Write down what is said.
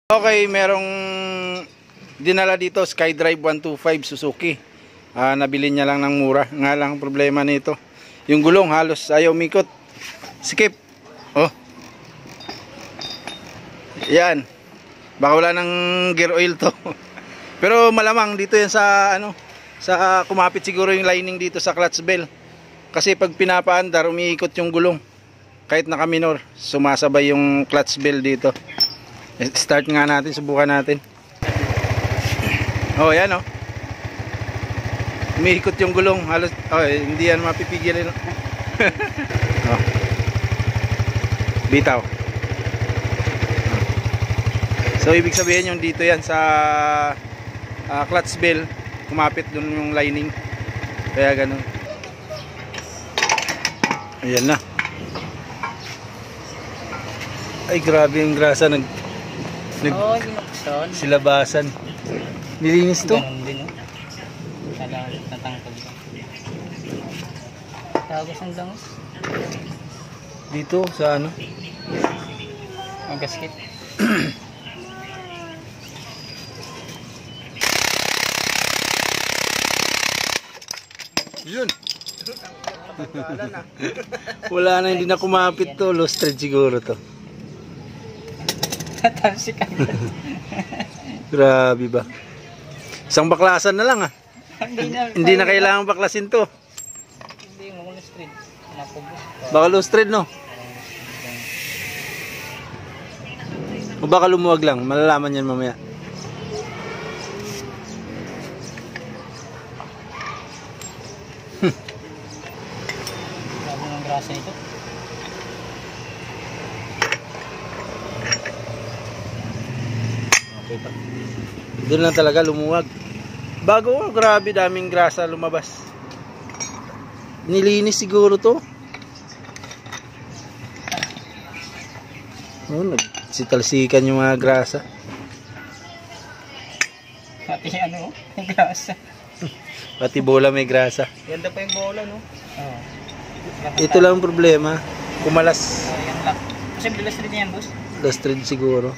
Okay, merong dinala dito SkyDrive 125 Suzuki. Nabili niya lang ng mura. Nga lang problema nito, yung gulong halos ayaw umikot. Skip. Oh. Yan. Baka wala ng gear oil to. Pero malamang dito yan sa sa kumapit siguro yung lining dito sa clutch bell. Kasi pag pinapaandar umiikot yung gulong. Kahit naka-minor, sumasabay yung clutch bell dito. Start nga natin, subukan natin. Oh, yan oh. Umiikot yung gulong, halos hindi yan mapipigil. Oh. Bitaw. So ibig sabihin yung dito yan sa clutch bell, kumapit dun yung lining. Kaya ganun. Ayan na. Ay grabe yung grasa silabasan. Nilinis to. Ganun din, no? Natangkad ba? Tagos ang langos. Dito sa ano? Ang gasket. Yun. Wala na, hindi na kumapit to. Lost thread siguro to. Tatalsik agad. Grabe ba? Isang baklasan na lang ah. Hindi na kailangan baklasin to. Hindi mo lost thread. Baka lost thread no? O baka lumuwag lang. Malalaman yan mamaya. Grabe ng grasa ito. Okay pa. Doon lang talaga lumuwag. Bago, grabe daming grasa lumabas. Nilinis siguro to. Oh, nagsitalsikan yung mga grasa. Pati ano, yung grasa. Pati bola may grasa. Ganda pa yung bola, no? Oo. Ito lang ang problema. Kumalas. Yan lang. Kasi bilas rin yan, boss. Lost thread siguro.